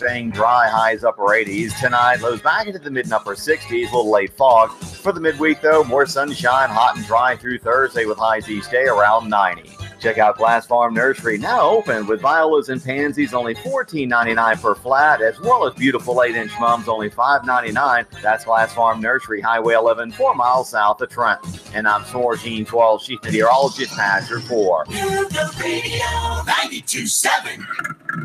Staying dry, highs upper 80s. Tonight, lows back into the mid and upper 60s. A little late fog. For the midweek, though, more sunshine, hot and dry through Thursday with highs each day around 90. Check out Glass Farm Nursery, now open with violas and pansies, only $14.99 per flat, as well as beautiful 8-inch mums, only $5.99. That's Glass Farm Nursery, Highway 11, 4 miles south of Trenton. And I'm Sorgene 12, Chief Meteorologist, Pastor 4. Radio 92.7.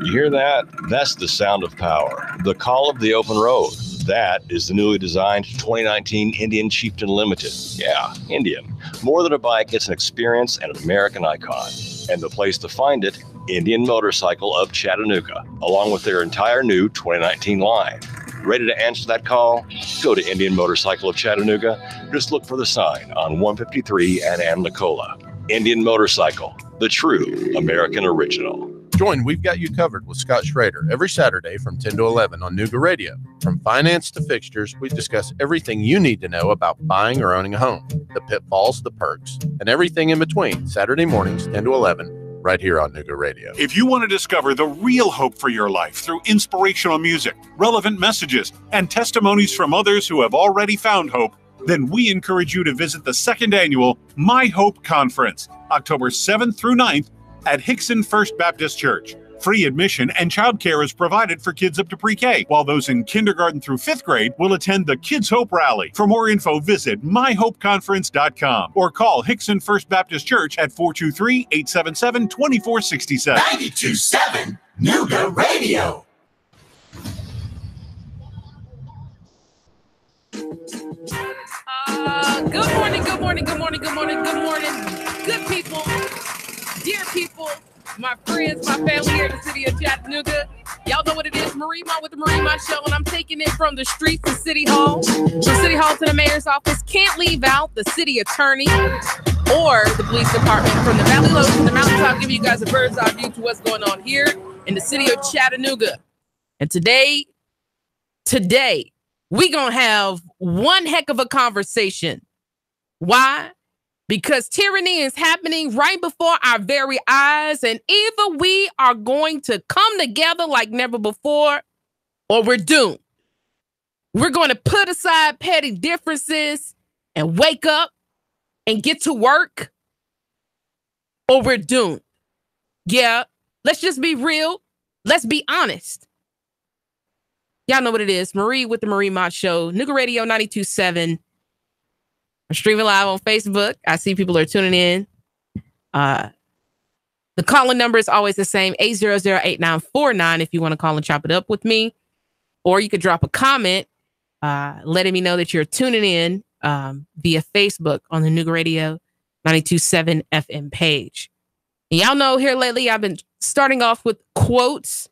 You hear that? That's the sound of power. The call of the open road. That is the newly designed 2019 Indian Chieftain Limited. Yeah, Indian. More than a bike, it's an experience and an American icon. And the place to find it, Indian Motorcycle of Chattanooga, along with their entire new 2019 line. Ready to answer that call? Go to Indian Motorcycle of Chattanooga. Just look for the sign on 153 and Nicola. Indian Motorcycle, the true American original. Join We've Got You Covered with Scott Schrader every Saturday from 10 to 11 on Nuga Radio. From finance to fixtures, we discuss everything you need to know about buying or owning a home, the pitfalls, the perks, and everything in between. Saturday mornings, 10 to 11, right here on Nuga Radio. If you want to discover the real hope for your life through inspirational music, relevant messages, and testimonies from others who have already found hope, then we encourage you to visit the second annual My Hope Conference, October 7th through 9th, at Hickson First Baptist Church. Free admission and childcare is provided for kids up to pre-K, while those in kindergarten through 5th grade will attend the Kids Hope Rally. For more info, visit myhopeconference.com or call Hickson First Baptist Church at 423-877-2467. 92.7 Nuga Radio. Good morning, good morning, good morning, good morning, good morning. Good people, dear people, my friends, my family here in the city of Chattanooga. Y'all know what it is, Marie Mott with the Marie Mott Show, and I'm taking it from the streets to City Hall. From City Hall to the mayor's office. Can't leave out the city attorney or the police department. From the valley low to the mountaintop, giving you guys a bird's eye view to what's going on here in the city of Chattanooga. And today, we gonna have one heck of a conversation. Why? Because tyranny is happening right before our very eyes, and either we are going to come together like never before, or we're doomed. We're going to put aside petty differences and wake up and get to work, or we're doomed. Yeah, let's just be real. Let's be honest. Y'all know what it is. Marie with the Marie Mott Show. Nuga Radio 92.7. I'm streaming live on Facebook. I see people are tuning in. The calling number is always the same, 800-8949, if you want to call and chop it up with me. Or you could drop a comment letting me know that you're tuning in via Facebook on the Nuga Radio 92.7 FM page. And y'all know here lately, I've been starting off with quotes.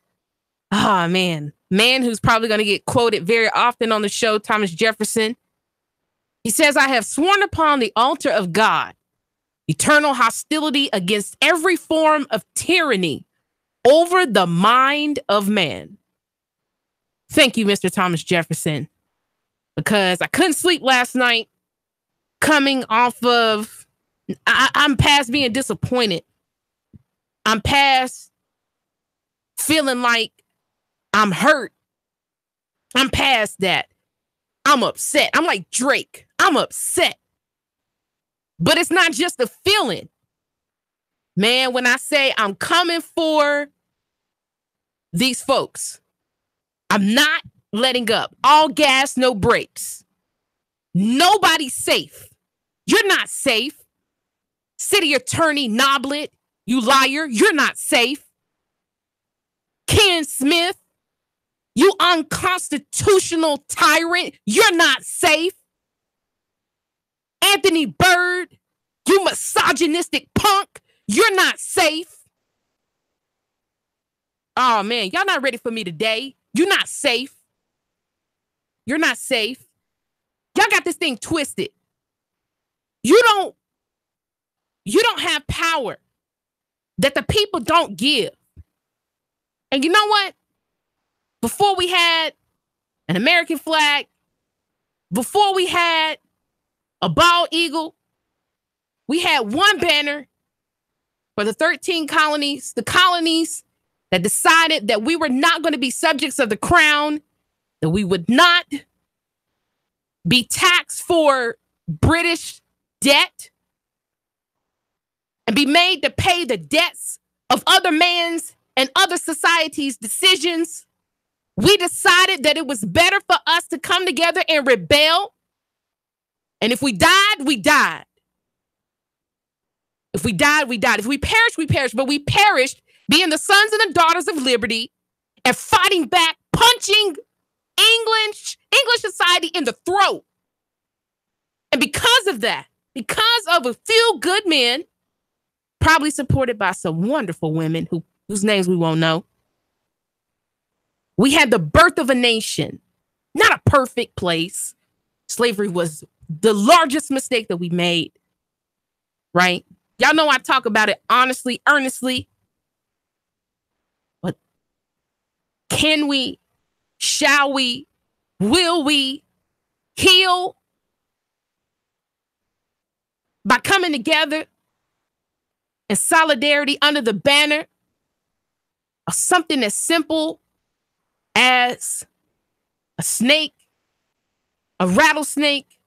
Oh, man who's probably going to get quoted very often on the show, Thomas Jefferson. He says, I have sworn upon the altar of God, eternal hostility against every form of tyranny over the mind of man. Thank you, Mr. Thomas Jefferson, because I couldn't sleep last night coming off of, I'm past being disappointed. I'm past feeling like I'm hurt. I'm past that. I'm upset. I'm like Drake. I'm upset. But it's not just a feeling. Man, when I say I'm coming for these folks, I'm not letting up. All gas, no brakes. Nobody's safe. You're not safe. City Attorney Noblet, you liar, you're not safe. Ken Smith, you unconstitutional tyrant, you're not safe. Anthony Byrd, you misogynistic punk, you're not safe. Oh, man, y'all not ready for me today. You're not safe. You're not safe. Y'all got this thing twisted. You don't have power that the people don't give. And you know what? Before we had an American flag, before we had a bald eagle, we had one banner for the 13 colonies, the colonies that decided that we were not going to be subjects of the crown, that we would not be taxed for British debt and be made to pay the debts of other man's and other societies' decisions. We decided that it was better for us to come together and rebel. And if we died, we died. If we died, we died. If we perished, we perished. But we perished being the sons and the daughters of liberty and fighting back, punching English society in the throat. And because of that, because of a few good men, probably supported by some wonderful women whose names we won't know, we had the birth of a nation, not a perfect place. Slavery was the largest mistake that we made, right? Y'all know I talk about it honestly, earnestly. But can we, shall we, will we heal by coming together in solidarity under the banner of something as simple as a snake, a rattlesnake,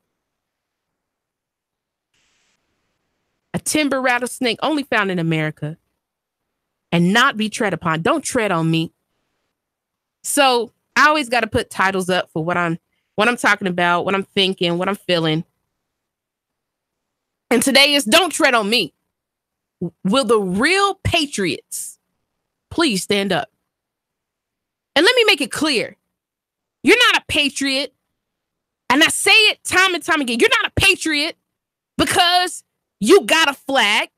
a timber rattlesnake only found in America, and not be tread upon? Don't tread on me. So I always got to put titles up for what I'm talking about, what I'm thinking, what I'm feeling. And today is Don't Tread on Me. Will the real patriots please stand up? And let me make it clear. You're not a patriot. And I say it time and time again. You're not a patriot because you got a flag.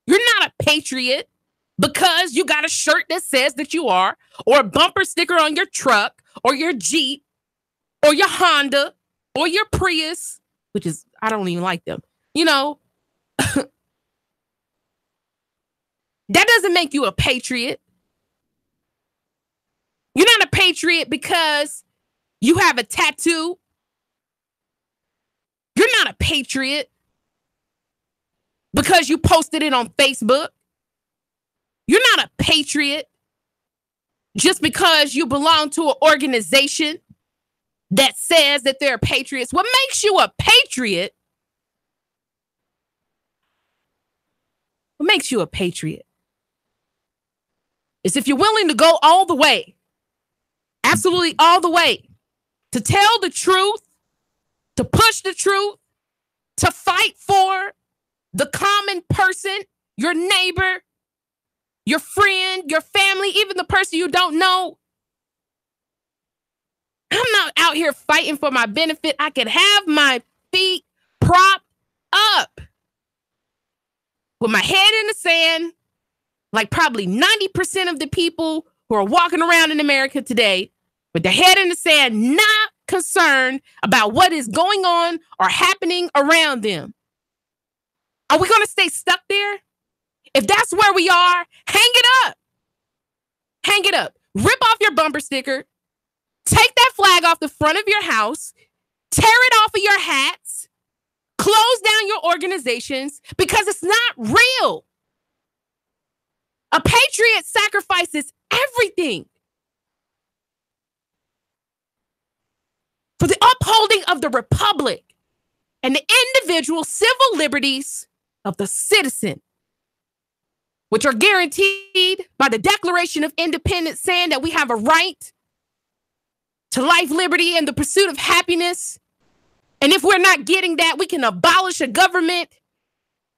You're not a patriot because you got a shirt that says that you are, or a bumper sticker on your truck, or your Jeep, or your Honda, or your Prius, which is, I don't even like them. You know, that doesn't make you a patriot. You're not a patriot because you have a tattoo. You're not a patriot because you posted it on Facebook. You're not a patriot just because you belong to an organization that says that they're patriots. What makes you a patriot? What makes you a patriot is if you're willing to go all the way, absolutely all the way, to tell the truth, to push the truth, to fight for the common person, your neighbor, your friend, your family, even the person you don't know. I'm not out here fighting for my benefit. I could have my feet propped up with my head in the sand, like probably 90% of the people who are walking around in America today, with their head in the sand, not concerned about what is going on or happening around them. Are we going to stay stuck there? If that's where we are, hang it up. Hang it up. Rip off your bumper sticker. Take that flag off the front of your house. Tear it off of your hats. Close down your organizations because it's not real. A patriot sacrifices everything for the upholding of the republic and the individual civil liberties of the citizen, which are guaranteed by the Declaration of Independence, saying that we have a right to life, liberty, and the pursuit of happiness. And if we're not getting that, we can abolish a government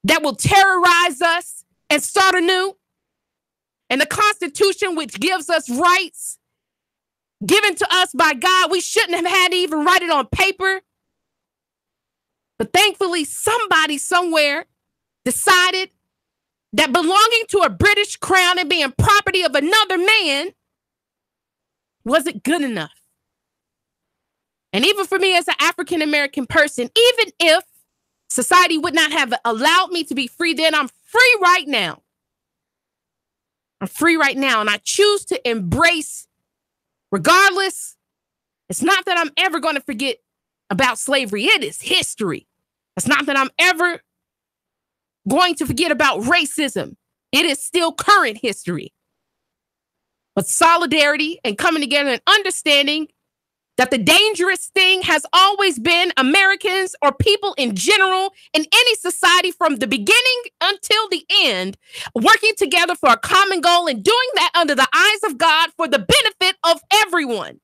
that will terrorize us and start anew. And the Constitution, which gives us rights given to us by God, we shouldn't have had to even write it on paper. But thankfully, somebody somewhere decided that belonging to a British crown and being property of another man wasn't good enough. And even for me as an African-American person, even if society would not have allowed me to be free then, I'm free right now. I'm free right now, and I choose to embrace, regardless. It's not that I'm ever going to forget about slavery. It is history. It's not that I'm ever going to forget about racism. It is still current history. but solidarity and coming together and understanding that the dangerous thing has always been Americans or people in general in any society from the beginning until the end, working together for a common goal and doing that under the eyes of God for the benefit of everyone.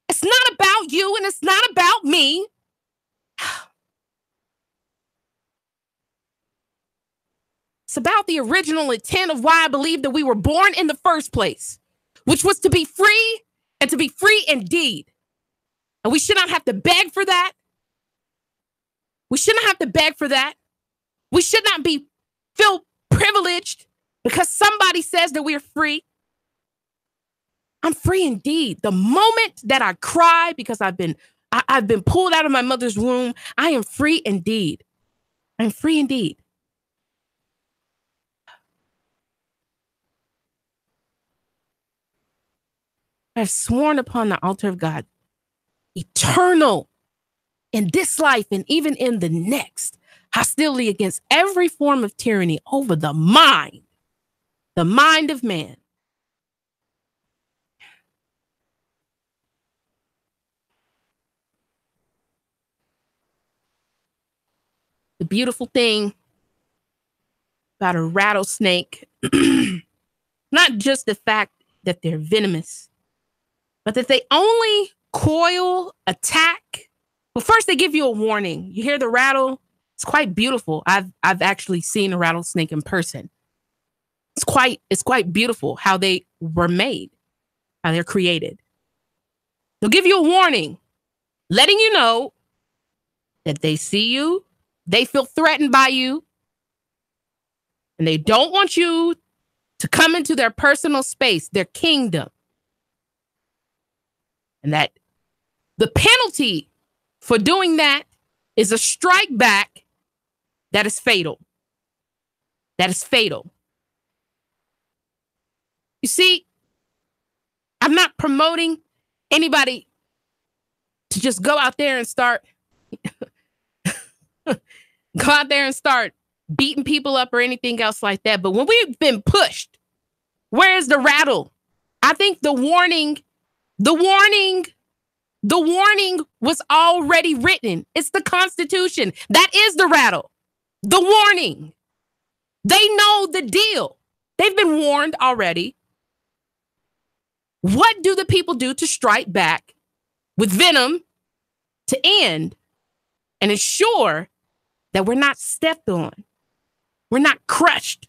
It's not about you and it's not about me. It's about the original intent of why I believe that we were born in the first place, which was to be free and to be free indeed. And we should not have to beg for that. We shouldn't have to beg for that. We should not feel privileged because somebody says that we're free. I'm free indeed. The moment that I cry because I've been pulled out of my mother's womb, I am free indeed. I'm free indeed. I have sworn upon the altar of God, eternal in this life and even in the next, hostility against every form of tyranny over the mind of man. The beautiful thing about a rattlesnake, not just the fact that they're venomous, but that they only coil, attack. Well, first they give you a warning. You hear the rattle. It's quite beautiful. I've actually seen a rattlesnake in person. It's quite beautiful how they were made, how they're created. They'll give you a warning, letting you know that they see you, they feel threatened by you, and they don't want you to come into their personal space, their kingdom. And that the penalty for doing that is a strike back that is fatal. That is fatal. You see, I'm not promoting anybody to just go out there and start beating people up or anything else like that. But when we've been pushed, where is the rattle? I think the warning was already written. It's the Constitution. That is the rattle. The warning. They know the deal. They've been warned already. What do the people do to strike back with venom to end and ensure that we're not stepped on? We're not crushed.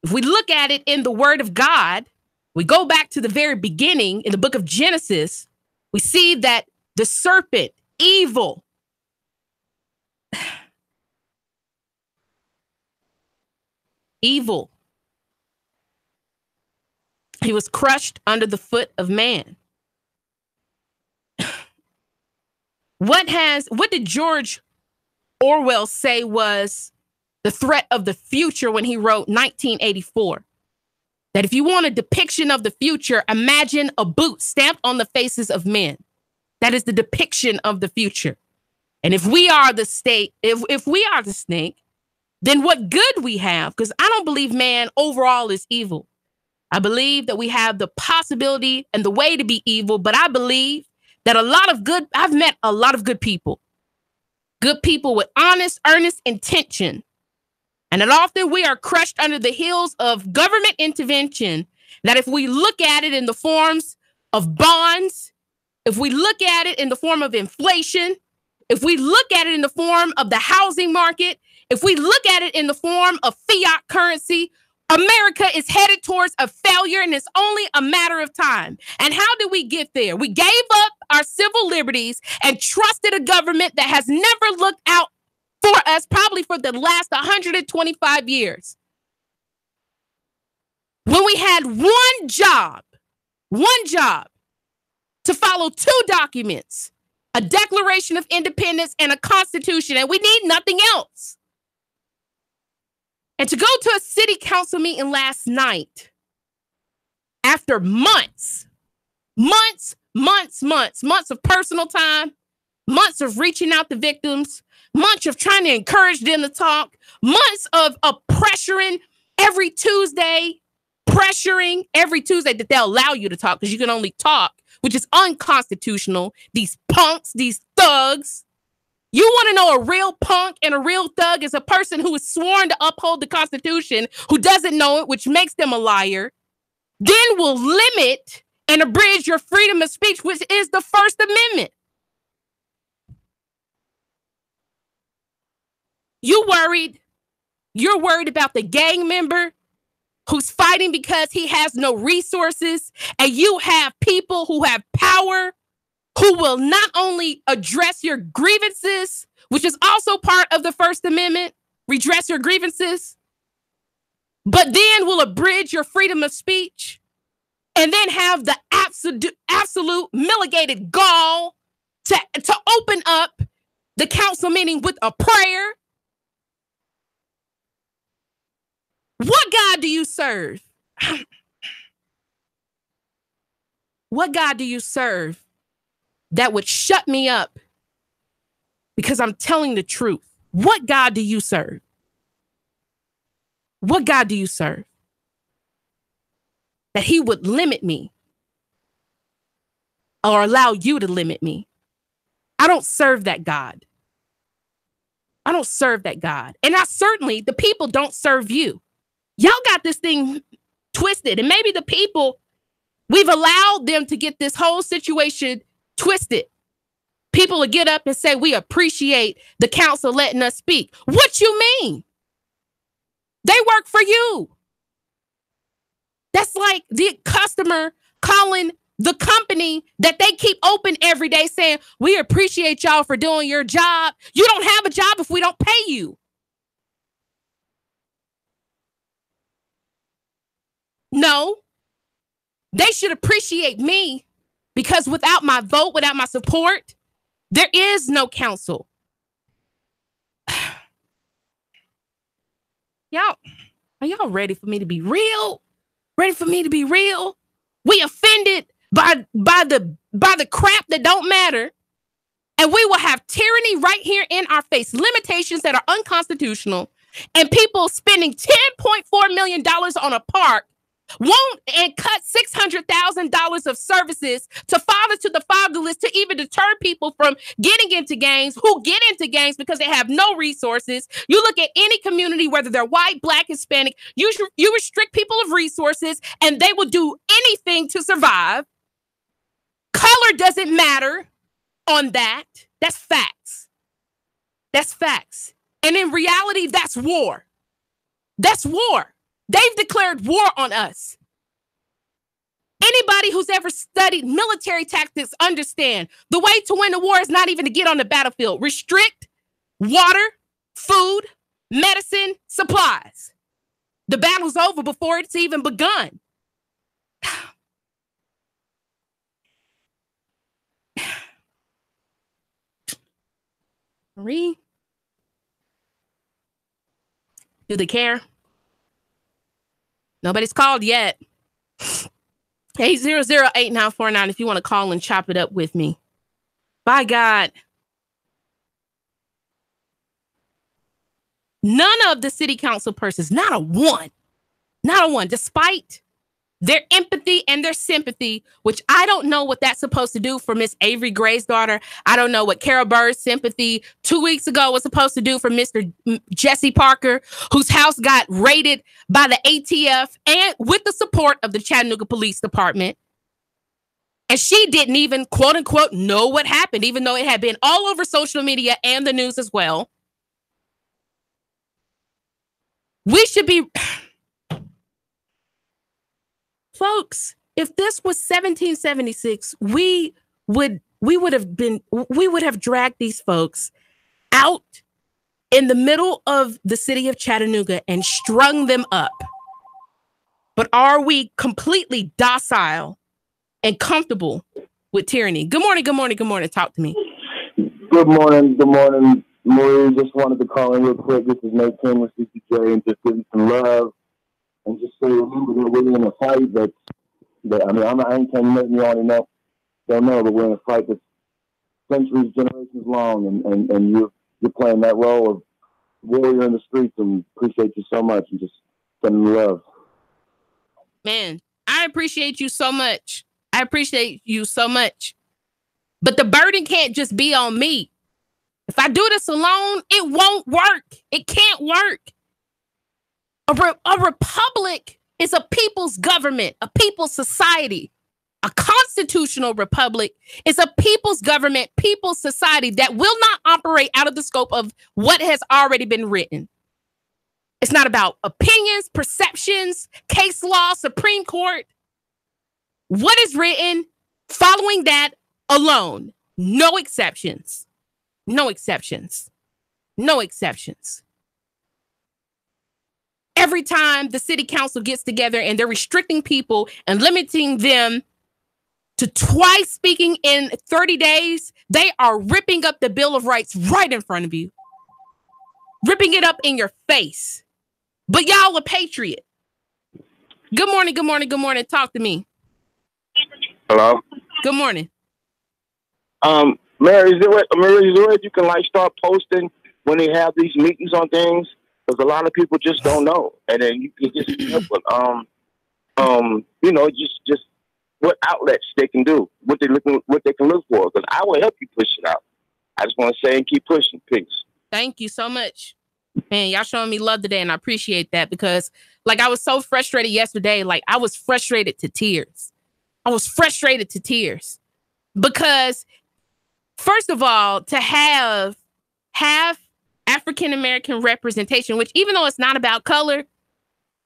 If we look at it in the Word of God, we go back to the very beginning in the book of Genesis, we see that the serpent, evil, he was crushed under the foot of man. What did George Orwell say was the threat of the future when he wrote 1984? That if you want a depiction of the future, imagine a boot stamped on the faces of men. That is the depiction of the future. And if we are the state, if we are the snake, then what good we have? Because I don't believe man overall is evil. I believe that we have the possibility and the way to be evil, but I believe that I've met a lot of good people with honest, earnest intention. And that often we are crushed under the heels of government intervention, that if we look at it in the forms of bonds, if we look at it in the form of inflation, if we look at it in the form of the housing market, if we look at it in the form of fiat currency, America is headed towards a failure, and it's only a matter of time. And how did we get there? We gave up our civil liberties and trusted a government that has never looked out for us, probably for the last 125 years. When we had one job to follow two documents, a Declaration of Independence and a Constitution, and we need nothing else. And to go to a city council meeting last night, after months of personal time, months of reaching out to victims, months of trying to encourage them to talk, months of pressuring every Tuesday, pressuring every Tuesday that they'll allow you to talk because you can only talk, which is unconstitutional. These punks, these thugs. You want to know a real punk and a real thug is a person who is sworn to uphold the Constitution, who doesn't know it, which makes them a liar, then will limit and abridge your freedom of speech, which is the First Amendment. You're worried about the gang member who's fighting because he has no resources, and you have people who have power who will not only address your grievances, which is also part of the First Amendment, redress your grievances, but then will abridge your freedom of speech, and then have the absolute mitigated gall to open up the council meeting with a prayer. What God do you serve? What God do you serve that would shut me up because I'm telling the truth? What God do you serve? What God do you serve? That he would limit me or allow you to limit me. I don't serve that God. I don't serve that God. And the people don't serve you. Y'all got this thing twisted. And maybe the people, we've allowed them to get this whole situation twisted. People will get up and say, we appreciate the council letting us speak. What you mean? They work for you. That's like the customer calling the company that they keep open every day saying, we appreciate y'all for doing your job. You don't have a job if we don't pay you. No, they should appreciate me because without my vote, without my support, there is no council. Y'all, are y'all ready for me to be real? Ready for me to be real? We offended by the crap that don't matter. And we will have tyranny right here in our face, limitations that are unconstitutional, and people spending $10.4 million on a park won't and cut $600,000 of services to fathers to the fatherless to even deter people from getting into gangs who get into gangs because they have no resources. You look at any community, whether they're white, black, Hispanic, you restrict people of resources and they will do anything to survive. Color doesn't matter on that. That's facts. That's facts. And in reality, that's war. That's war. They've declared war on us. Anybody who's ever studied military tactics understand the way to win a war is not even to get on the battlefield. Restrict water, food, medicine, supplies. The battle's over before it's even begun. Marie, do they care? Nobody's called yet. 800-8949 if you want to call and chop it up with me. By God. None of the city council persons, not a one, despite their empathy and their sympathy, which I don't know what that's supposed to do for Miss Avery Gray's daughter. I don't know what Carol Bird's sympathy 2 weeks ago was supposed to do for Mr. Jesse Parker, whose house got raided by the ATF and with the support of the Chattanooga Police Department. And she didn't even, quote unquote, know what happened, even though it had been all over social media and the news as well. We should be... Folks, if this was 1776, we would have dragged these folks out in the middle of the city of Chattanooga and strung them up. But are we completely docile and comfortable with tyranny? Good morning, good morning, good morning. Talk to me. Good morning, Marie. Just wanted to call in real quick. This is Nate King with CCJ and just give you some love. And just say, remember that we're in a fight I ain't telling you nothing you already don't know, but we're in a fight that's centuries, generations long, and you're playing that role of warrior in the streets, and appreciate you so much, and just sending love. Man, I appreciate you so much. I appreciate you so much. But the burden can't just be on me. If I do this alone, it won't work. It can't work. A republic is a people's government, a people's society. A constitutional republic is a people's government, people's society that will not operate out of the scope of what has already been written. It's not about opinions, perceptions, case law, Supreme Court. What is written, following that alone. No exceptions. No exceptions. No exceptions. Every time the city council gets together and they're restricting people and limiting them to twice speaking in 30 days, they are ripping up the Bill of Rights right in front of you. Ripping it up in your face. But y'all a patriot. Good morning, good morning, good morning. Talk to me. Hello? Good morning. Mary, is there a way you can like start posting when they have these meetings on things? Because a lot of people just don't know. And then you can just just what outlets they can do, what they can look for. Because I will help you push it out. I just want to say and keep pushing. Peace. Thank you so much. Man, y'all showing me love today, and I appreciate that because, like, I was so frustrated yesterday. Like, I was frustrated to tears. Because, first of all, to have African-American representation, which even though it's not about color,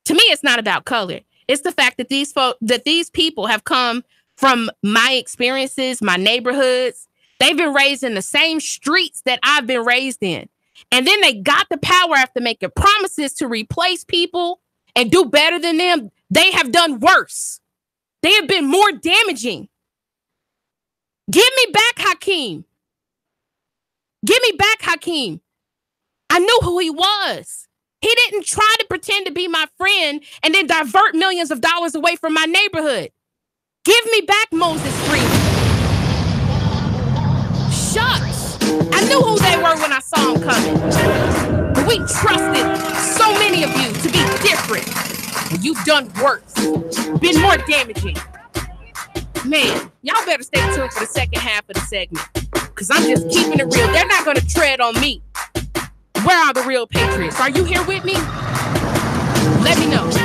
to me, it's not about color. It's the fact that these people have come from my experiences, my neighborhoods. They've been raised in the same streets that I've been raised in. And then they got the power after making promises to replace people and do better than them. They have done worse. They have been more damaging. Give me back Hakeem. Give me back Hakeem. I knew who he was. He didn't try to pretend to be my friend and then divert millions of dollars away from my neighborhood. Give me back Moses Freeman. Shucks. I knew who they were when I saw them coming. But we trusted so many of you to be different. And you've done worse. Been more damaging. Man, y'all better stay tuned for the second half of the segment. Because I'm just keeping it real. They're not going to tread on me. Where are the real patriots? Are you here with me? Let me know. 3,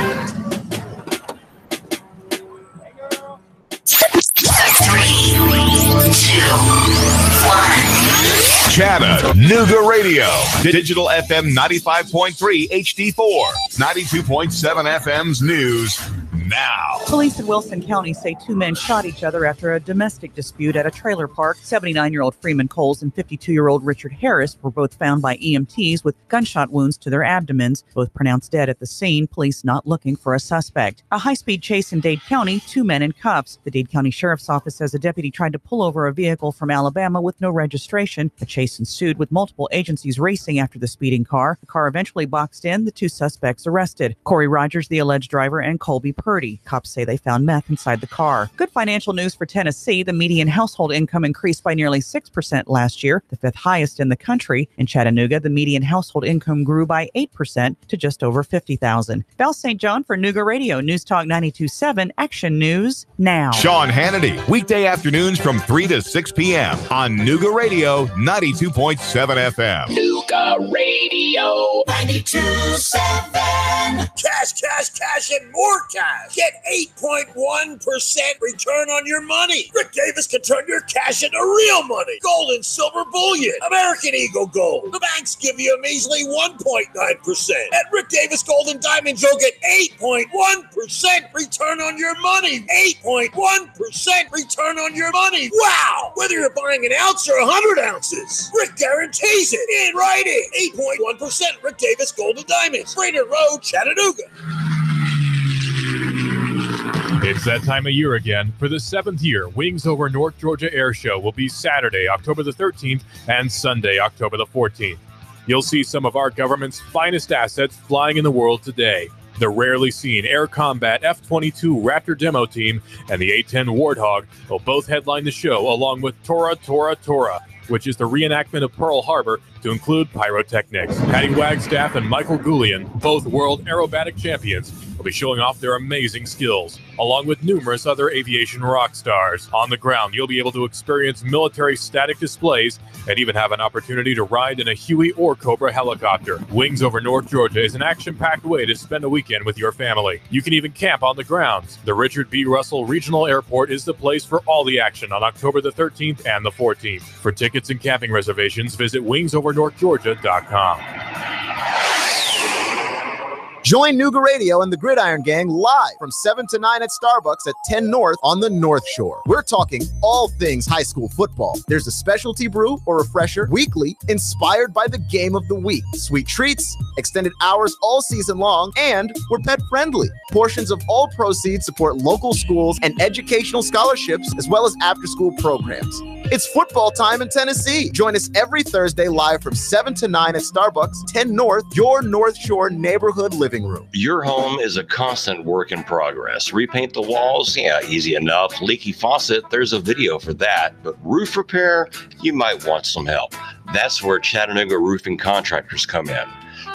2, 1. Chattanooga Radio. Digital FM 95.3 HD4. 92.7 FM's news now. Police in Wilson County say 2 men shot each other after a domestic dispute at a trailer park. 79-year-old Freeman Coles and 52-year-old Richard Harris were both found by EMTs with gunshot wounds to their abdomens. Both pronounced dead at the scene. Police not looking for a suspect. A high-speed chase in Dade County. 2 men in cuffs. The Dade County Sheriff's Office says a deputy tried to pull over a vehicle from Alabama with no registration. The chase ensued with multiple agencies racing after the speeding car. The car eventually boxed in. The 2 suspects arrested. Corey Rogers, the alleged driver, and Colby Purdy. Cops say they found meth inside the car. Good financial news for Tennessee. The median household income increased by nearly 6% last year, the 5th highest in the country. In Chattanooga, the median household income grew by 8% to just over $50,000. Val St. John for Nooga Radio, News Talk 92.7, Action News now. Sean Hannity, weekday afternoons from 3 to 6 p.m. on Nooga Radio 92.7 FM. Nooga Radio 92.7. Cash, and more cash. Get 8.1% return on your money. Rick Davis can turn your cash into real money. Gold and silver bullion. American Eagle Gold. The banks give you a measly 1.9%. At Rick Davis Gold and Diamonds, you'll get 8.1% return on your money. 8.1% return on your money. Wow! Whether you're buying an ounce or 100 ounces, Rick guarantees it in writing. 8.1% Rick Davis Gold and Diamonds. Brainerd Road, Chattanooga. It's that time of year again. For the 7th year, Wings Over North Georgia Air Show will be Saturday, October the 13th, and Sunday, October the 14th. You'll see some of our government's finest assets flying in the world today. The rarely seen Air Combat F-22 Raptor demo team and the A-10 Warthog will both headline the show, along with Tora, which is the reenactment of Pearl Harbor to include pyrotechnics. Patty Wagstaff and Michael Goulian, both world aerobatic champions, will be showing off their amazing skills, along with numerous other aviation rock stars. On the ground, you'll be able to experience military static displays and even have an opportunity to ride in a Huey or Cobra helicopter. Wings Over North Georgia is an action-packed way to spend a weekend with your family. You can even camp on the grounds. The Richard B. Russell Regional Airport is the place for all the action on October the 13th and the 14th. For tickets and camping reservations, visit wingsovernorthgeorgia.com. Join Nuga Radio and the Gridiron Gang live from 7 to 9 at Starbucks at 10 North on the North Shore. We're talking all things high school football. There's a specialty brew or refresher weekly inspired by the game of the week. Sweet treats, extended hours all season long, and we're pet friendly. Portions of all proceeds support local schools and educational scholarships, as well as after-school programs. It's football time in Tennessee. Join us every Thursday live from 7 to 9 at Starbucks, 10 North, your North Shore neighborhood living room. Your home is a constant work in progress. Repaint the walls? Yeah, easy enough. Leaky faucet? There's a video for that. But roof repair? You might want some help. That's where Chattanooga Roofing Contractors come in.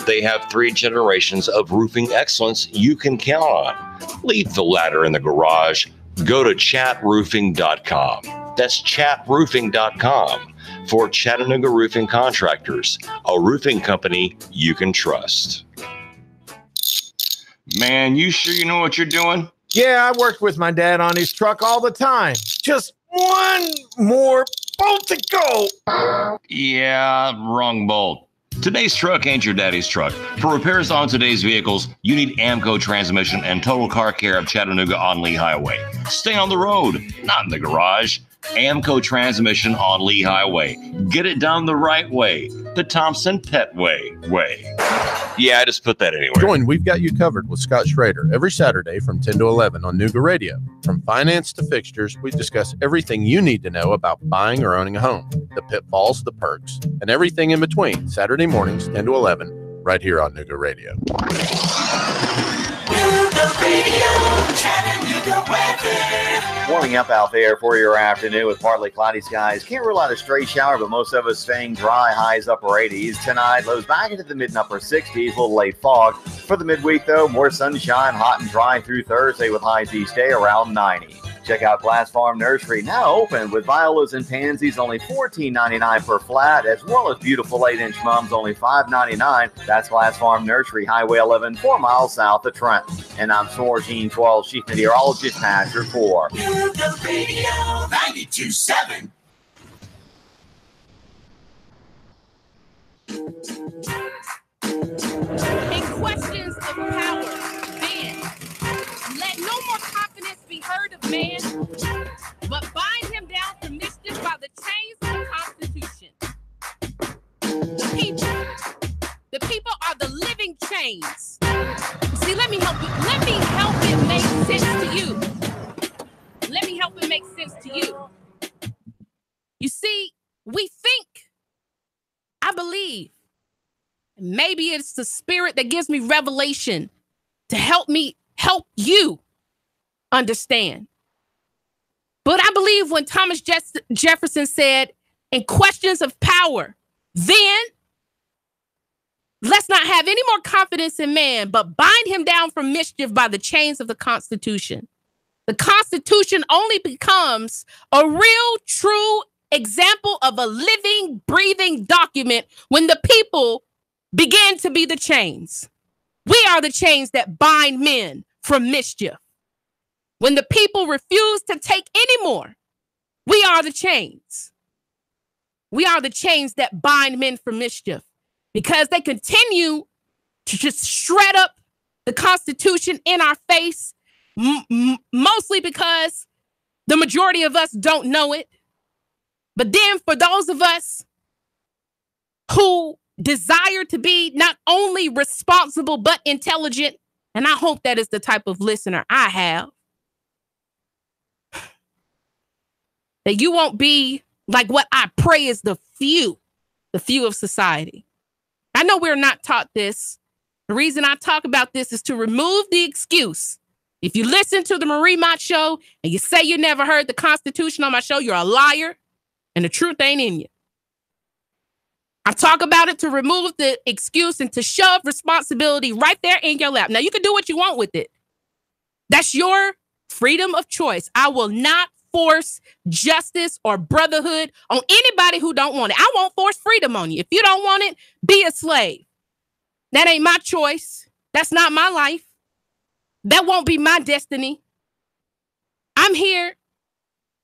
They have 3 generations of roofing excellence you can count on. Leave the ladder in the garage. Go to chatroofing.com. That's chatroofing.com for Chattanooga Roofing Contractors, a roofing company you can trust. Man, you sure you know what you're doing? Yeah, I worked with my dad on his truck all the time. Just one more bolt to go. Yeah, wrong bolt. Today's truck ain't your daddy's truck. For repairs on today's vehicles, you need Amco Transmission and Total Car Care of Chattanooga on Lee Highway. Stay on the road, not in the garage. Amco Transmission on Lee Highway. Get it done the right way. The Thompson Pet Way. Yeah, I just put that anywhere. Join We've Got You Covered with Scott Schrader every Saturday from 10 to 11 on Nuga Radio. From finance to fixtures, we discuss everything you need to know about buying or owning a home, the pitfalls, the perks, and everything in between. Saturday mornings, 10 to 11, right here on Nuga Radio. Nuga Radio, Chattanooga weather. Warming up out there for your afternoon with partly cloudy skies. Can't rule out a stray shower, but most of us staying dry. Highs upper 80s. Tonight, lows back into the mid and upper 60s. A little late fog. For the midweek, though, more sunshine, hot and dry through Thursday with highs each day around 90. Check out Glass Farm Nursery, now open with violas and pansies, only $14.99 per flat, as well as beautiful 8-inch mums, only $5.99. That's Glass Farm Nursery, Highway 11, 4 miles south of Trenton. And I'm Sorgene 12, Chief Meteorologist, Pastor 4. Nuga Radio 92.7. In questions of power, man, let no more confidence be heard of man, but bind him down for mischief by the chains of the Constitution. The people are the living chains. See, let me help it make sense to you. Let me help it make sense to you. You see, we think, I believe, maybe it's the Spirit that gives me revelation to help you understand. But I believe when Thomas Jefferson said, in questions of power, then let's not have any more confidence in man, but bind him down from mischief by the chains of the Constitution. The Constitution only becomes a real, true example of a living, breathing document when the people begin to be the chains. We are the chains that bind men from mischief. When the people refuse to take any more, we are the chains. We are the chains that bind men from mischief because they continue to just shred up the Constitution in our face, mostly because the majority of us don't know it. But then for those of us who desire to be not only responsible, but intelligent, and I hope that is the type of listener I have, that you won't be like what I pray is the few of society. I know we're not taught this. The reason I talk about this is to remove the excuse. If you listen to the Marie Mott show and you say you never heard the Constitution on my show, you're a liar and the truth ain't in you. I talk about it to remove the excuse and to shove responsibility right there in your lap. Now, you can do what you want with it. That's your freedom of choice. I will not force justice or brotherhood on anybody who don't want it. I won't force freedom on you. If you don't want it, be a slave. That ain't my choice. That's not my life. That won't be my destiny. I'm here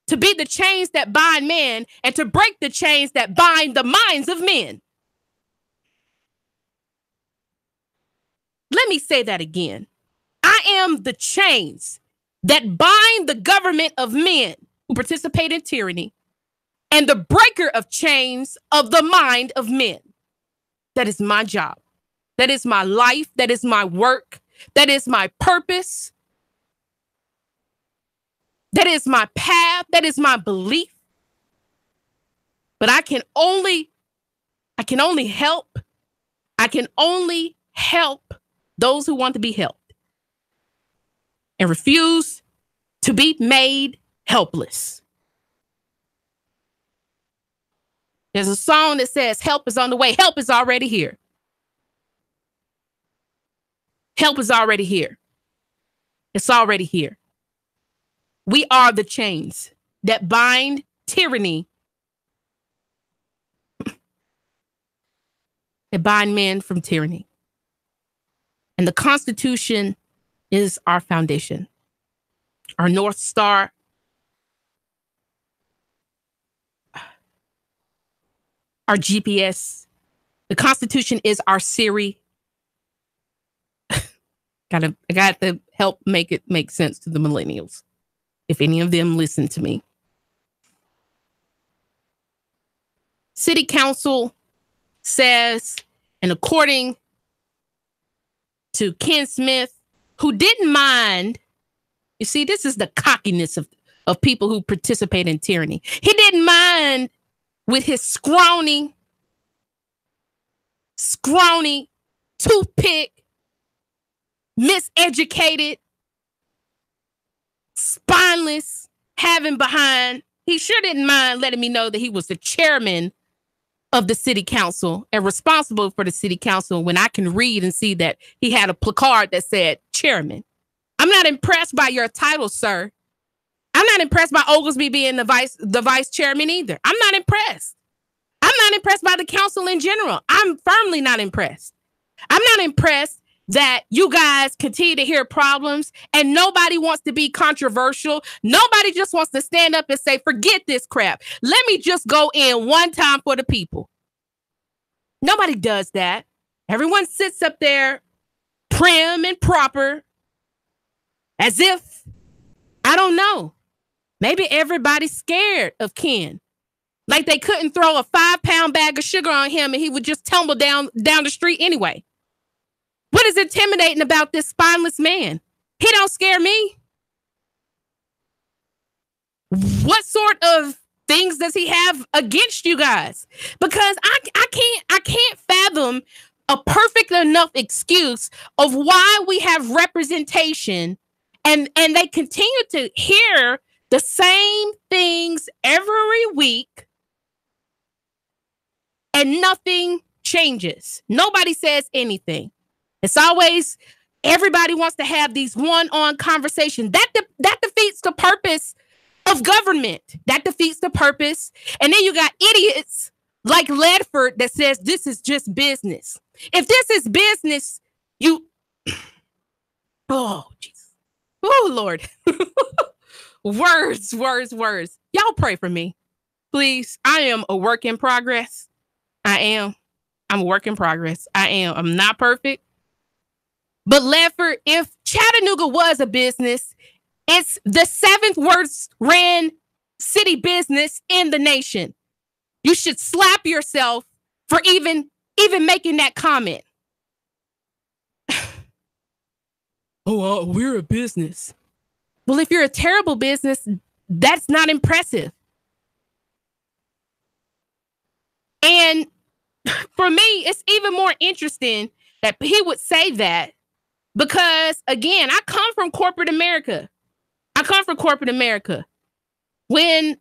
to be the chains that bind men and to break the chains that bind the minds of men. Let me say that again. I am the chains that bind the government of men who participate in tyranny and the breaker of chains of the mind of men. That is my job. That is my life. That is my work. That is my purpose. That is my path. That is my belief. But I can only help. I can only help those who want to be helped and refuse to be made helpless. There's a song that says, help is on the way. Help is already here. Help is already here. It's already here. We are the chains that bind tyranny, that bind men from tyranny. And the Constitution is our foundation, our North Star, our GPS. The Constitution is our Siri. I got to help make it make sense to the millennials, if any of them listen to me. City Council says, and according to Ken Smith, who didn't mind, you see, this is the cockiness of people who participate in tyranny. He didn't mind with his scrawny, toothpick, miseducated, spineless, having behind. He sure didn't mind letting me know that he was the chairman of the city council and responsible for the city council when I can read and see that he had a placard that said chairman. I'm not impressed by your title, sir. I'm not impressed by Oglesby being the vice chairman either. I'm not impressed. I'm not impressed by the council in general. I'm firmly not impressed. I'm not impressed that you guys continue to hear problems and nobody wants to be controversial. Nobody just wants to stand up and say, forget this crap. Let me just go in one time for the people. Nobody does that. Everyone sits up there prim and proper as if, I don't know, maybe everybody's scared of Ken. Like they couldn't throw a 5-pound bag of sugar on him and he would just tumble down the street anyway. What is intimidating about this spineless man? He don't scare me. What sort of things does he have against you guys? Because I can't fathom a perfect enough excuse of why we have representation and they continue to hear the same things every week and nothing changes. Nobody says anything. It's always everybody wants to have these one-on conversations. That defeats the purpose of government. That defeats the purpose. And then you got idiots like Ledford that says this is just business. If this is business, oh, Jesus. Oh, Lord. Words. Y'all pray for me, please. I am a work in progress. I'm a work in progress. I'm not perfect. But Ledford, if Chattanooga was a business, it's the 7th worst ran city business in the nation. You should slap yourself for even making that comment. We're a business. Well, if you're a terrible business, that's not impressive. And for me, it's even more interesting that he would say that because, again, I come from corporate America. When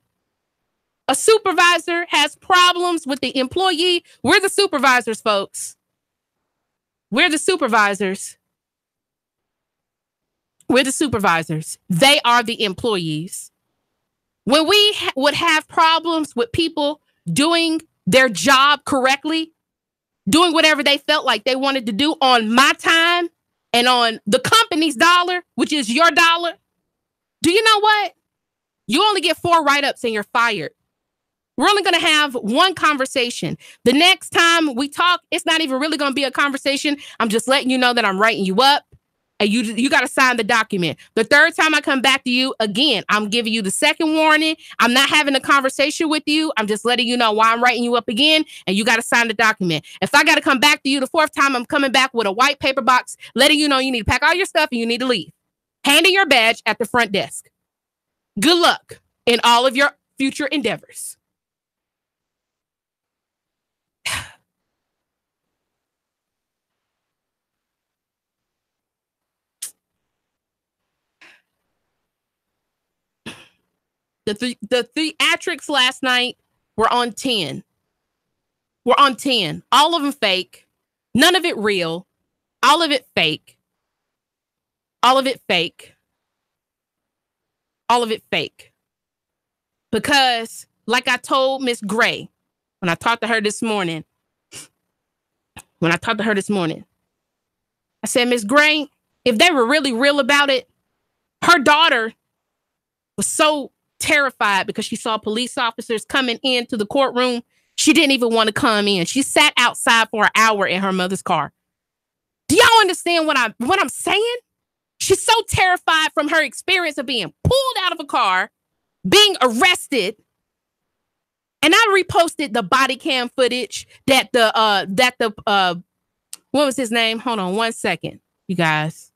A supervisor has problems with the employee. We're the supervisors, folks. We're the supervisors. We're the supervisors. They are the employees. When we would have problems with people doing their job correctly, doing whatever they felt like they wanted to do on my time and on the company's dollar, which is your dollar, do you know what? You only get 4 write-ups and you're fired. We're only going to have one conversation. The next time we talk, it's not even really going to be a conversation. I'm just letting you know that I'm writing you up and you got to sign the document. The third time I come back to you, again, I'm giving you the second warning. I'm not having a conversation with you. I'm just letting you know why I'm writing you up again, and you got to sign the document. If I got to come back to you the fourth time, I'm coming back with a white paper box letting you know you need to pack all your stuff and you need to leave. Handing your badge at the front desk. Good luck in all of your future endeavors. The theatrics last night were on 10. We're on 10. All of them fake. None of it real. All of it fake. All of it fake. All of it fake. Because, like I told Miss Gray when I talked to her this morning, I said, Miss Gray, if they were really real about it, her daughter was so terrified because she saw police officers coming into the courtroom. She didn't even want to come in. She sat outside for an hour in her mother's car. Do y'all understand what I'm saying? She's so terrified from her experience of being pulled out of a car, being arrested. And I reposted the body cam footage that what was his name? Hold on 1 second, you guys.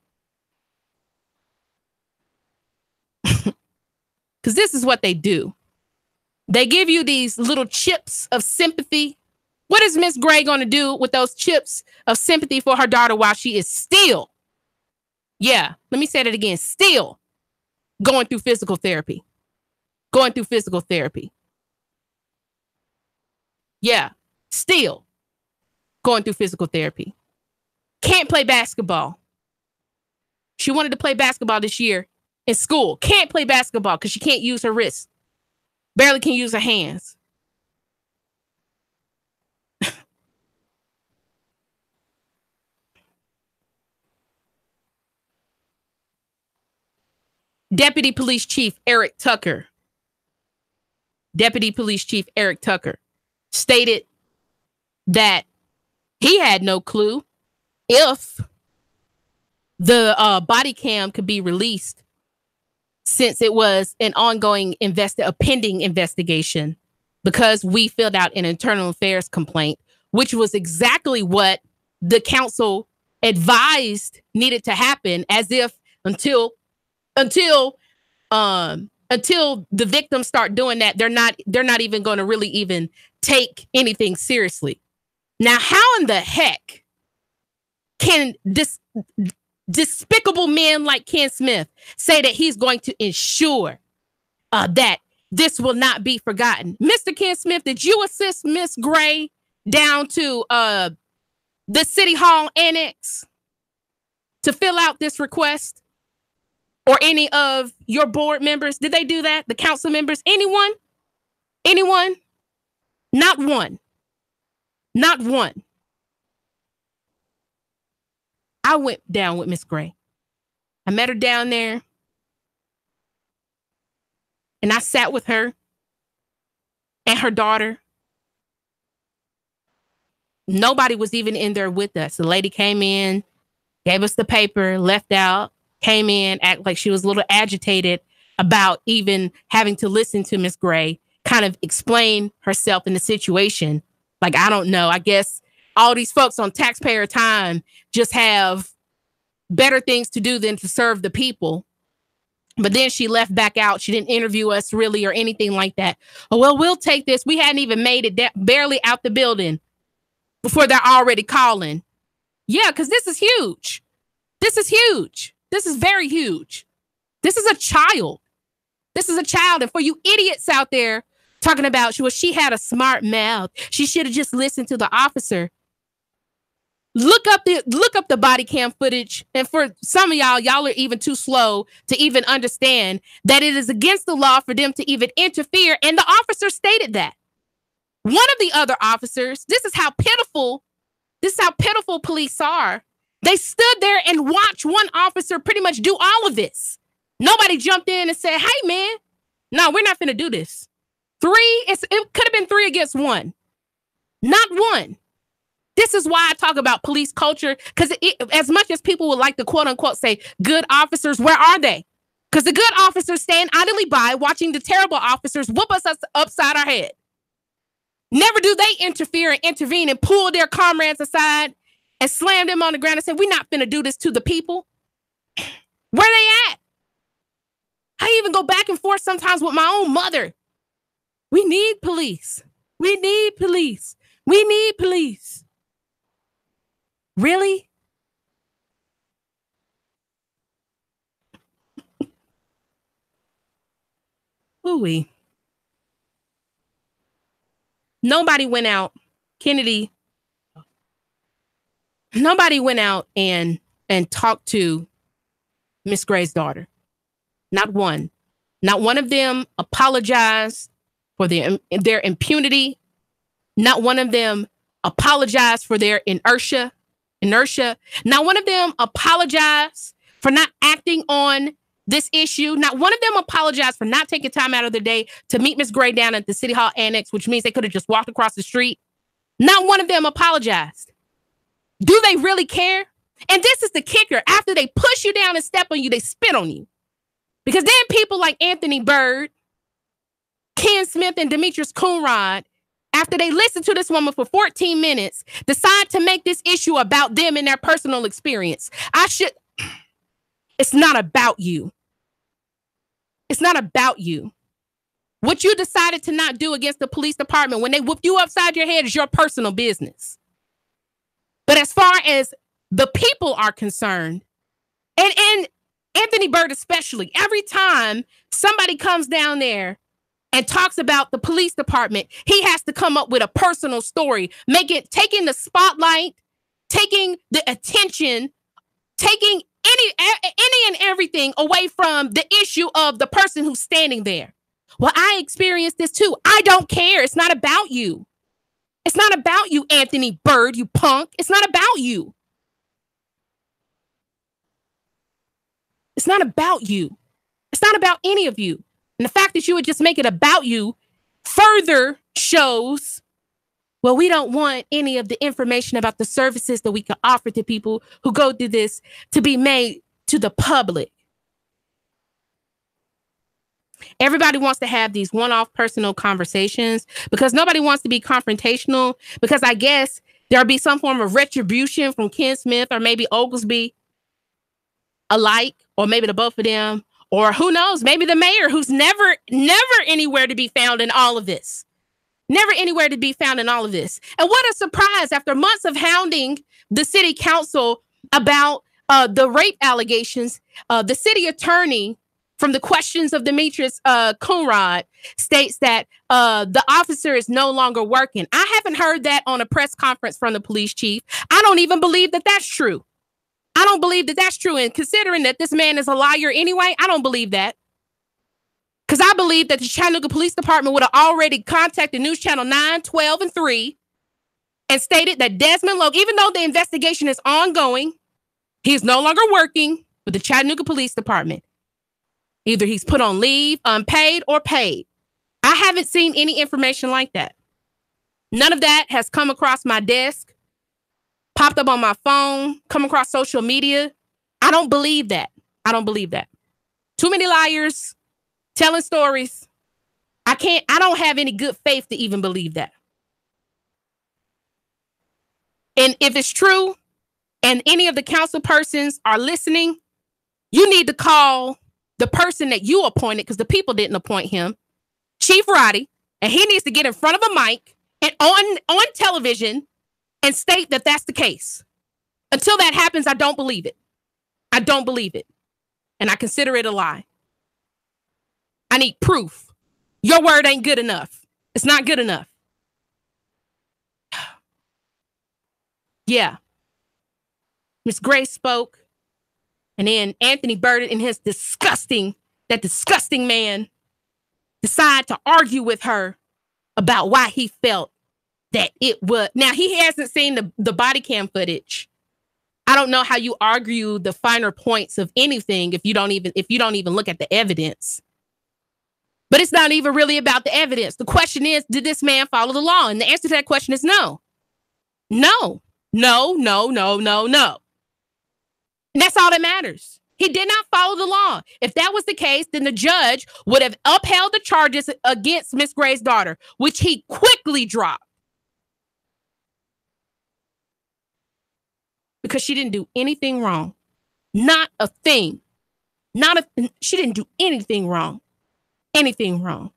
Because this is what they do. They give you these little chips of sympathy. What is Miss Gray going to do with those chips of sympathy for her daughter while she is still, let me say that again, still going through physical therapy? Going through physical therapy. Yeah, still going through physical therapy. Can't play basketball. She wanted to play basketball this year. In school, can't play basketball because she can't use her wrists. Barely can use her hands. Deputy Police Chief Eric Tucker stated that he had no clue if the body cam could be released, since it was an ongoing a pending investigation, because we filled out an internal affairs complaint, which was exactly what the council advised needed to happen, as if until the victims start doing that, they're not even going to really even take anything seriously. Now, how in the heck can despicable men like Ken Smith say that he's going to ensure that this will not be forgotten? Mr. Ken Smith, did you assist Miss Gray down to the City Hall Annex to fill out this request? Or any of your board members? Did they do that? The council members? Anyone? Anyone? Not one. Not one. I went down with Miss Gray. I met her down there. And I sat with her and her daughter. Nobody was even in there with us. The lady came in, gave us the paper, left out, came in, act like she was a little agitated about even having to listen to Miss Gray kind of explain herself in the situation. Like, I don't know. I guess all these folks on taxpayer time just have better things to do than to serve the people. But then she left back out. She didn't interview us really or anything like that. Oh, well, we'll take this. We hadn't even made it barely out the building before they're already calling. Yeah, because this is huge. This is huge. This is very huge. This is a child. This is a child. And for you idiots out there talking about she had a smart mouth. She should have just listened to the officer. Look up the body cam footage. And for some of y'all are even too slow to even understand that it is against the law for them to even interfere. And the officer stated that. One of the other officers, this is how pitiful police are. They stood there and watched one officer pretty much do all of this. Nobody jumped in and said, hey, man, no, we're not finna do this. It could have been 3 against 1. Not one. This is why I talk about police culture, because as much as people would like to quote unquote say good officers, where are they? Because the good officers stand idly by watching the terrible officers whoop us upside our head. Never do they interfere and intervene and pull their comrades aside and slam them on the ground and say, we're not finna do this to the people. Where they at? I even go back and forth sometimes with my own mother. We need police. We need police. We need police. Really? Ooh-wee. Nobody went out. Kennedy. Nobody went out and talked to Miss Gray's daughter. Not one. Not one of them apologized for their impunity. Not one of them apologized for their inertia. Not one of them apologized for not acting on this issue. Not one of them apologized for not taking time out of their day to meet Miss Gray down at the City Hall Annex, which means they could have just walked across the street. Not one of them apologized. Do they really care? And this is the kicker. After they push you down and step on you, they spit on you. Because then people like Anthony Byrd, Ken Smith, and Demetrius Coonrod, after they listen to this woman for 14 minutes, decide to make this issue about them and their personal experience. It's not about you. It's not about you. What you decided to not do against the police department when they whooped you upside your head is your personal business. But as far as the people are concerned, and Anthony Byrd especially, every time somebody comes down there and talks about the police department, he has to come up with a personal story, taking the spotlight, taking the attention, taking any and everything away from the issue of the person who's standing there. Well, I experienced this too. I don't care. It's not about you. It's not about you, Anthony Byrd, you punk. It's not about you. It's not about you. It's not about any of you. And the fact that you would just make it about you further shows, well, we don't want any of the information about the services that we can offer to people who go through this to be made to the public. Everybody wants to have these one-off personal conversations because nobody wants to be confrontational, because I guess there'll be some form of retribution from Ken Smith or maybe Oglesby alike, or maybe the both of them, or who knows, maybe the mayor, who's never anywhere to be found in all of this. Never anywhere to be found in all of this. And what a surprise, after months of hounding the city council about the rape allegations, the city attorney, from the questions of Demetrius Coonrod, states that the officer is no longer working. I haven't heard that on a press conference from the police chief. I don't even believe that that's true. I don't believe that that's true. And considering that this man is a liar anyway, I don't believe that. Because I believe that the Chattanooga Police Department would have already contacted News Channel 9, 12, and 3 and stated that Desmond Logue, even though the investigation is ongoing, he is no longer working with the Chattanooga Police Department. Either he's put on leave, unpaid, or paid. I haven't seen any information like that. None of that has come across my desk, popped up on my phone, come across social media. I don't believe that. I don't believe that. Too many liars telling stories. I don't have any good faith to even believe that. And if it's true and any of the council persons are listening, you need to call the person that you appointed, because the people didn't appoint him, Chief Roddy, and he needs to get in front of a mic and on television and state that that's the case. Until that happens, I don't believe it. I don't believe it. And I consider it a lie. I need proof. Your word ain't good enough. It's not good enough. Yeah. Miss Gray spoke. And then Anthony Byrd and his disgusting man decided to argue with her about why he felt that it was. Now, he hasn't seen the body cam footage. I don't know how you argue the finer points of anything if you don't even look at the evidence. But it's not even really about the evidence. The question is, did this man follow the law? And the answer to that question is no. No. No, no, no, no, no. And that's all that matters. He did not follow the law. If that was the case, then the judge would have upheld the charges against Miss Gray's daughter, which he quickly dropped. Because she didn't do anything wrong. Not a thing. She didn't do anything wrong. Anything wrong.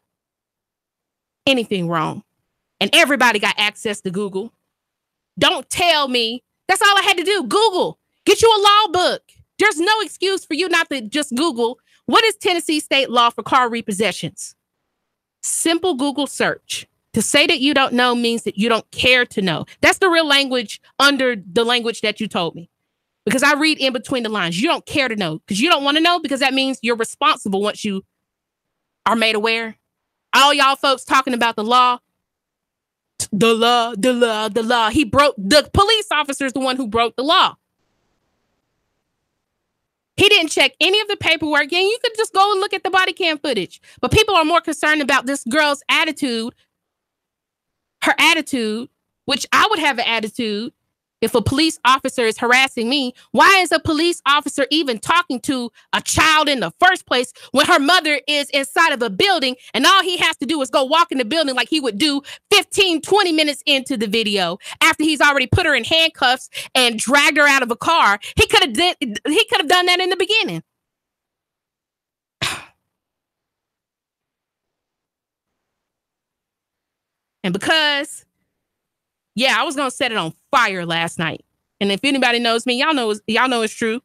Anything wrong. And everybody got access to Google. Don't tell me. That's all I had to do. Google. Get you a law book. There's no excuse for you not to just Google, what is Tennessee state law for car repossessions? Simple Google search. To say that you don't know means that you don't care to know. That's the real language under the language that you told me. Because I read in between the lines. You don't care to know because you don't want to know, because that means you're responsible once you are made aware. All y'all folks talking about the law. The law. The police officer is the one who broke the law. He didn't check any of the paperwork. And you could just go and look at the body cam footage. But people are more concerned about this girl's attitude, her attitude, which I would have an attitude if a police officer is harassing me. Why is a police officer even talking to a child in the first place when her mother is inside of a building and all he has to do is go walk in the building like he would do 15, 20 minutes into the video after he's already put her in handcuffs and dragged her out of a car? He could have done that in the beginning. And because, yeah, I was going to set it on fire last night. And if anybody knows me, y'all know it's true.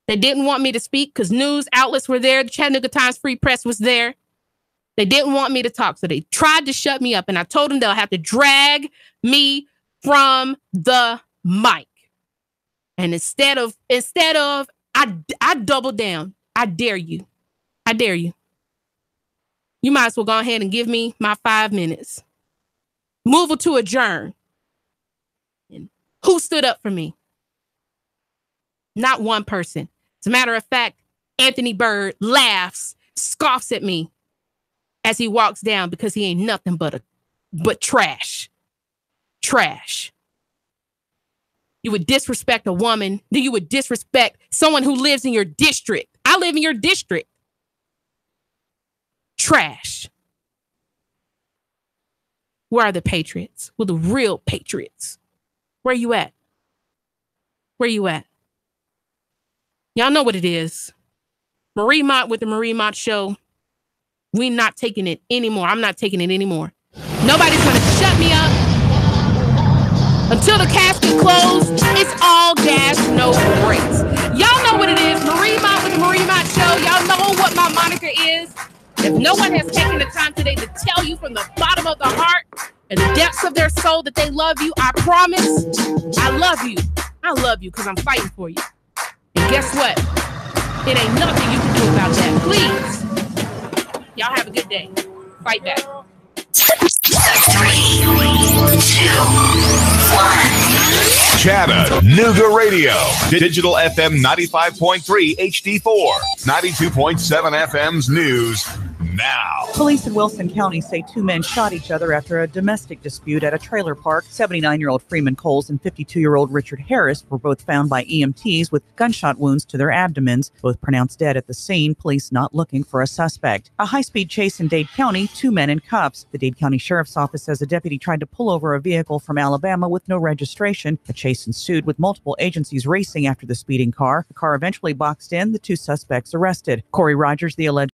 They didn't want me to speak because news outlets were there. The Chattanooga Times Free Press was there. They didn't want me to talk. So they tried to shut me up. And I told them they'll have to drag me from the mic. And instead of, I doubled down. I dare you. I dare you. You might as well go ahead and give me my 5 minutes. Move to adjourn. And who stood up for me? Not one person. As a matter of fact, Anthony Byrd laughs, scoffs at me as he walks down because he ain't nothing but trash. Trash. You would disrespect a woman, then you would disrespect someone who lives in your district. I live in your district. Trash. Where are the patriots? Well, the real patriots. Where you at? Where you at? Y'all know what it is. Marie Mott with the Marie Mott Show. We not taking it anymore. I'm not taking it anymore. Nobody's going to shut me up. Until the casket closed, it's all gas, no brakes. Y'all know what it is. Marie Mott with the Marie Mott Show. Y'all know what my moniker is. If no one has taken the time today to tell you from the bottom of the heart and the depths of their soul that they love you, I promise, I love you. I love you because I'm fighting for you. And guess what? It ain't nothing you can do about that. Please. Y'all have a good day. Fight back. 3, 2, 1. Chattanooga Radio. Digital FM 95.3 HD4. 92.7 FM's news now. Police in Wilson County say 2 men shot each other after a domestic dispute at a trailer park. 79-year-old Freeman Coles and 52-year-old Richard Harris were both found by EMTs with gunshot wounds to their abdomens, both pronounced dead at the scene. Police not looking for a suspect. A high-speed chase in Dade County, 2 men in cuffs. The Dade County Sheriff's Office says a deputy tried to pull over a vehicle from Alabama with no registration. A chase ensued with multiple agencies racing after the speeding car. The car eventually boxed in, the 2 suspects arrested. Corey Rogers, the alleged